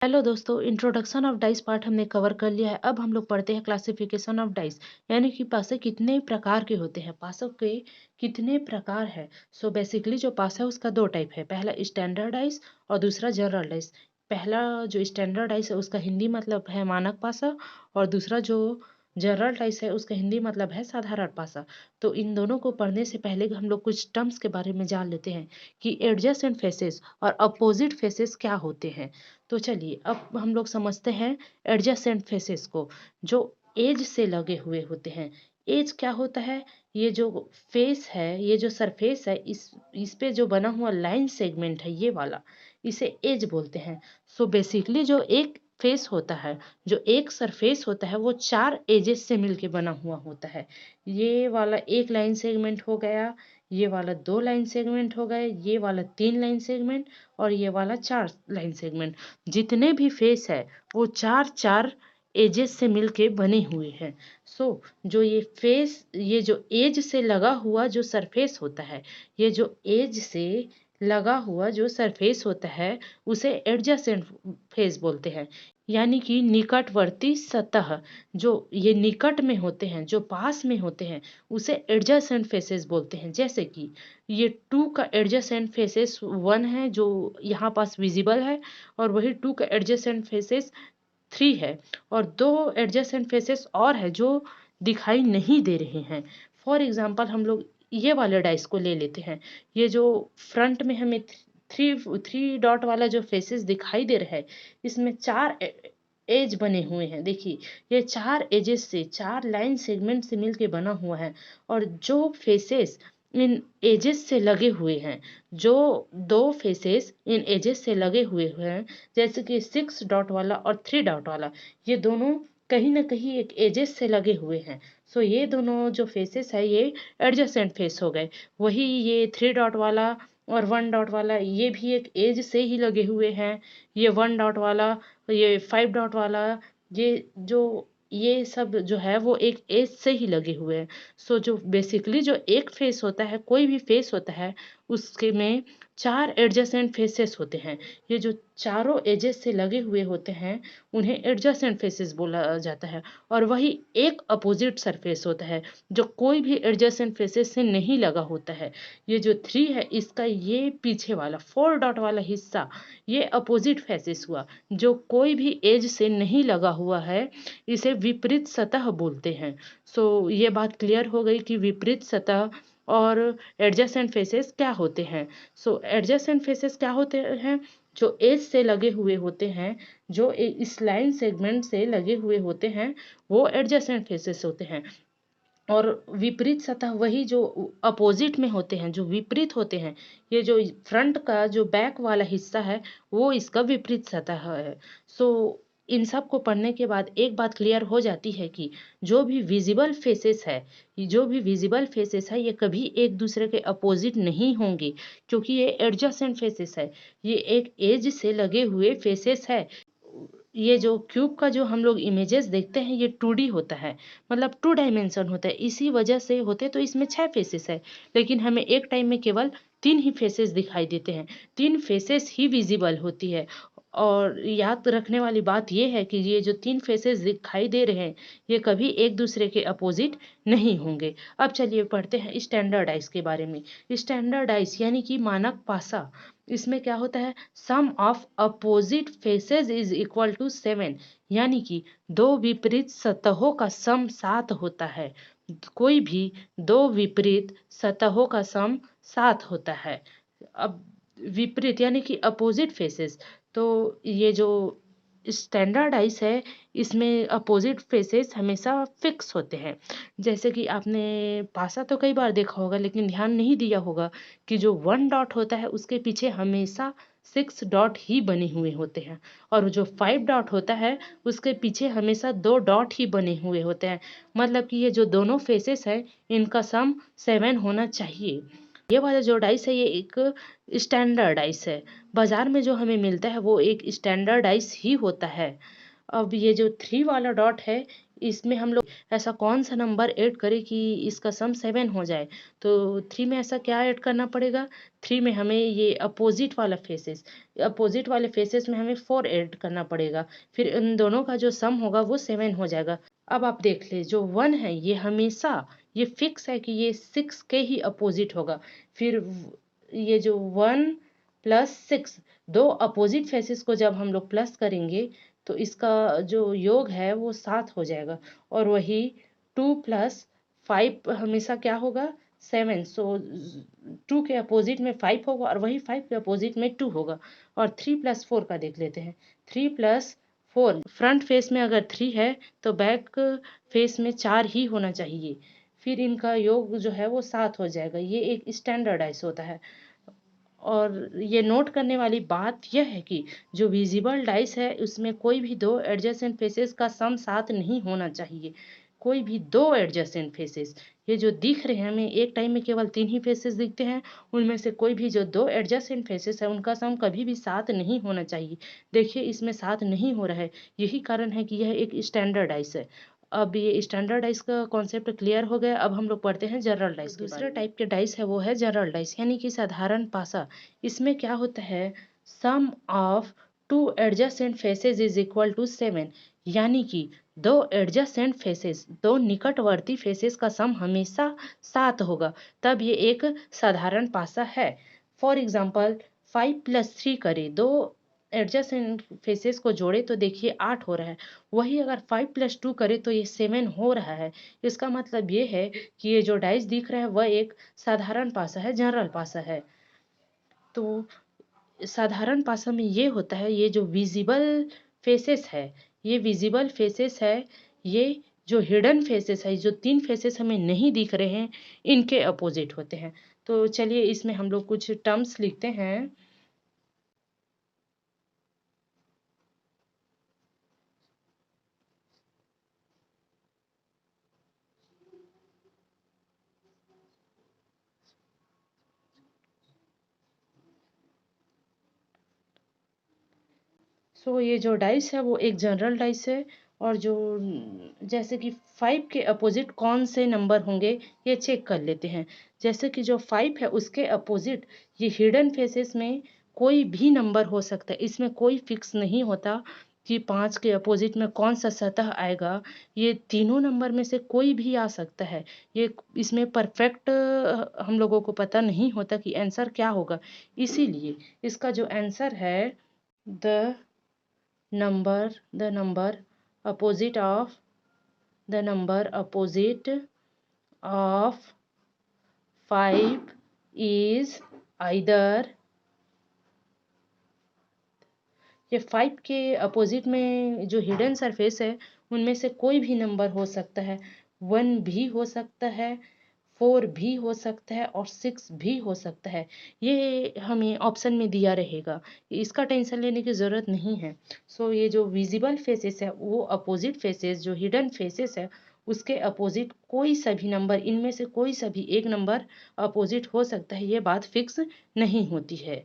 Hello दोस्तों, introduction of dice part हमने cover कर लिया है। अब हम लोग पढ़ते हैं क्लासिफिकेशन ऑफ डाइस, यानी कि पासे कितने प्रकार के होते हैं, पासों के कितने प्रकार है। सो बेसिकली जो पासा है उसका दो टाइप है, पहला स्टैंडर्ड डाइस और दूसरा जनरल डाइस। पहला जो स्टैंडर्ड डाइस है उसका हिंदी मतलब है मानक पासा, और दूसरा जो जनरल डाइस है उसका हिंदी मतलब है साधारण पासा। तो इन दोनों को पढ़ने से पहले हम लोग कुछ टर्म्स के बारे में जान लेते हैं कि एडजेसेंट फेसेस और अपोजिट फेसेस क्या होते हैं। तो चलिए अब हम लोग समझते हैं एडजेसेंट फेसेस को, जो एज से लगे हुए होते हैं। एज क्या होता है? ये जो फेस है, ये जो सरफेस है, इस पे जो बना हुआ लाइन सेगमेंट है ये वाला, इसे एज बोलते हैं। सो बेसिकली जो एक फेस होता है, जो एक सरफेस होता है, वो चार एजेस से मिलके बना हुआ होता है। ये वाला एक लाइन सेगमेंट हो गया, ये वाला दो लाइन सेगमेंट हो गए, ये वाला तीन लाइन सेगमेंट, और ये वाला चार लाइन सेगमेंट। जितने भी फेस है वो चार चार एजेस से मिलके बने हुए हैं। सो जो ये फेस, ये जो एज से लगा हुआ जो सरफेस होता है, ये जो एज से लगा हुआ जो सरफेस होता है उसे एडजेसेंट फेस बोलते हैं, यानी कि निकटवर्ती सतह। जो ये निकट में होते हैं, जो पास में होते हैं, उसे एडजेसेंट फेसेस बोलते हैं। जैसे कि ये टू का एडजेसेंट फेसेस वन है जो यहाँ पास विजिबल है, और वही टू का एडजेसेंट फेसेस थ्री है, और दो एडजेसेंट फेसेस और है जो दिखाई नहीं दे रहे हैं। फॉर एग्जाम्पल हम लोग ये वाले डाइस को ले लेते हैं। ये जो फ्रंट में हमें थ्री थ्री डॉट वाला जो फेसेस दिखाई दे रहा है, इसमें चार एज बने हुए हैं। देखिए, ये चार एजेस से, चार लाइन सेगमेंट से मिलके बना हुआ है। और जो फेसेस इन एजेस से लगे हुए हैं, जो दो फेसेस इन एजेस से लगे हुए हैं, जैसे कि सिक्स डॉट वाला और थ्री डॉट वाला, ये दोनों कहीं ना कहीं एक एजेस से लगे हुए हैं। सो ये दोनों जो फेसेस है ये एडजेसेंट फेस हो गए। वही ये थ्री डॉट वाला और वन डॉट वाला, ये भी एक एज से ही लगे हुए हैं। ये वन डॉट वाला, ये फाइव डॉट वाला, ये जो ये सब जो है वो एक एज से ही लगे हुए हैं। सो जो बेसिकली जो एक फेस होता है, कोई भी फेस होता है, उसके में चार एडजेसेंट फेसेस होते हैं। ये जो चारों एजेस से लगे हुए होते हैं उन्हें एडजेसेंट फेसेस बोला जाता है। और वही एक अपोजिट सरफेस होता है जो कोई भी एडजेसेंट फेसेस से नहीं लगा होता है। ये जो थ्री है, इसका ये पीछे वाला फोर डॉट वाला हिस्सा, ये अपोजिट फेसेस हुआ, जो कोई भी एज से नहीं लगा हुआ है। इसे विपरीत सतह बोलते हैं। सो ये बात क्लियर हो गई कि विपरीत सतह और एडजेसेंट फेसेस क्या होते हैं। सो एडजेसेंट फेसेस क्या होते हैं? जो एज से लगे हुए होते हैं, जो इस लाइन सेगमेंट से लगे हुए होते हैं, वो एडजेसेंट फेसेस होते हैं। और विपरीत सतह वही जो अपोजिट में होते हैं, जो विपरीत होते हैं। ये जो फ्रंट का जो बैक वाला हिस्सा है वो इसका विपरीत सतह है। सो इन सब को पढ़ने के बाद एक बात क्लियर हो जाती है कि जो भी विजिबल फेसेस है, जो भी विजिबल फेसेस है, ये कभी एक दूसरे के अपोजिट नहीं होंगे, क्योंकि ये एडजेसेंट फेसेस है। ये एक एज से लगे हुए फेसेस है। ये जो क्यूब का जो हम लोग इमेजेस देखते हैं, ये 2D होता है, मतलब टू डायमेंशन होता है। इसी वजह से होते तो इसमें 6 फेसेस है, लेकिन हमें एक टाइम में केवल 3 ही फेसेस दिखाई देते हैं। 3 फेसेस ही विजिबल होती है। और याद रखने वाली बात ये है कि ये जो 3 फेसेस दिखाई दे रहे हैं, ये कभी एक दूसरे के अपोजिट नहीं होंगे। अब चलिए पढ़ते हैं स्टैंडर्ड आइस के बारे में। स्टैंडर्ड आइस यानी कि मानक पासा, इसमें क्या होता है? Sum of opposite faces is equal to 7, यानी कि दो विपरीत सतहों का सम 7 होता है। कोई भी दो विपरीत सतहों का सम 7 होता है। अब विपरीत यानी कि अपोजिट फेसेस, तो ये जो स्टैंडर्ड आइस है, इसमें अपोजिट फेसेस हमेशा फिक्स होते हैं। जैसे कि आपने पासा तो कई बार देखा होगा, लेकिन ध्यान नहीं दिया होगा कि जो वन डॉट होता है उसके पीछे हमेशा 6 डॉट ही बने हुए होते हैं, और जो 5 डॉट होता है उसके पीछे हमेशा 2 डॉट ही बने हुए होते हैं। मतलब कि ये जो दोनों फेसेस है, इनका सम 7 होना चाहिए। ये वाला जो डाइस है ये एक स्टैंडर्ड डाइस है। बाजार में जो हमें मिलता है वो एक स्टैंडर्ड डाइस ही होता है। अब ये जो 3 वाला डॉट है, इसमें हम लोग ऐसा कौन सा नंबर ऐड करें कि इसका सम 7 हो जाए। तो 3 में ऐसा क्या ऐड करना पड़ेगा, 3 में हमें ये अपोजिट वाले फेसेस में हमें 4 ऐड करना पड़ेगा, फिर इन दोनों का जो सम होगा वो 7 हो जाएगा। अब आप देख ले, जो 1 है ये हमेशा ये फिक्स है कि ये 6 के ही अपोजिट होगा। फिर ये जो 1 प्लस 6, दो अपोजिट फेसेस को जब हम लोग प्लस करेंगे तो इसका जो योग है वो 7 हो जाएगा। और वही 2 प्लस 5 हमेशा क्या होगा, 7। सो 2 के अपोजिट में 5 होगा और वही 5 के अपोजिट में 2 होगा। और 3 प्लस 4 का देख लेते हैं। 3 प्लस 4, फ्रंट फेस में अगर 3 है तो बैक फेस में 4 ही होना चाहिए। फिर इनका योग जो है वो 7 हो जाएगा। ये एक स्टैंडर्डाइज होता है। और ये नोट करने वाली बात यह है कि जो विजिबल डाइस है उसमें कोई भी दो एडजेसेंट फेसेस का सम 7 नहीं होना चाहिए। कोई भी दो एडजेसेंट फेसेस, ये जो दिख रहे हैं हमें एक टाइम में केवल 3 ही फेसेस दिखते हैं, उनमें से कोई भी जो दो एडजेसेंट फेसेस है उनका सम कभी भी 7 नहीं होना चाहिए। देखिए इसमें 7 नहीं हो रहा है, यही कारण है कि यह एक स्टैंडर्ड डाइस है। अब ये स्टैंडर्ड डाइस का कॉन्सेप्ट क्लियर हो गया। अब हम लोग पढ़ते हैं जनरल डाइस। दूसरा टाइप के डाइस है वो है जनरल डाइस, यानी कि साधारण पासा। इसमें क्या होता है, sum of two adjacent faces is equal to 7, यानी कि दो एडजेसेंट फेसेस, दो निकटवर्ती फेसेस का सम हमेशा 7 होगा, तब ये एक साधारण पासा है। फॉर एग्जाम्पल 5 प्लस 3 करें, दो एडजेसेंट फेसेस को जोड़े तो देखिए 8 हो रहा है। वही अगर 5 प्लस 2 करे तो ये 7 हो रहा है। इसका मतलब ये है कि ये जो डाइस दिख रहा है वह एक साधारण पासा है, जनरल पासा है। तो साधारण पासा में ये होता है, ये जो विजिबल फेसेस है, ये विजिबल फेसेस है, ये जो हिडन फेसेस है, जो 3 फेसेस हमें नहीं दिख रहे हैं, इनके अपोजिट होते हैं। तो चलिए इसमें हम लोग कुछ टर्म्स लिखते हैं। सो ये जो डाइस है वो एक जनरल डाइस है। और जो जैसे कि 5 के अपोजिट कौन से नंबर होंगे ये चेक कर लेते हैं। जैसे कि जो 5 है उसके अपोजिट ये हिडन फेसेस में कोई भी नंबर हो सकता है। इसमें कोई फिक्स नहीं होता कि 5 के अपोजिट में कौन सा सतह आएगा। ये तीनों नंबर में से कोई भी आ सकता है। ये इसमें परफेक्ट हम लोगों को पता नहीं होता कि आंसर क्या होगा। इसीलिए इसका जो आंसर है, the number opposite of the number opposite of 5 is either, ये 5 के अपोजिट में जो हिडन सरफेस है उनमें से कोई भी नंबर हो सकता है। 1 भी हो सकता है, 4 भी हो सकता है और 6 भी हो सकता है। ये हमें ऑप्शन में दिया रहेगा, इसका टेंशन लेने की ज़रूरत नहीं है। सो ये जो विजिबल फेसेस है वो अपोजिट फेसेस, जो हिडन फेसेस है उसके अपोजिट कोई सा भी नंबर, इनमें से कोई सा भी एक नंबर अपोजिट हो सकता है। ये बात फिक्स नहीं होती है।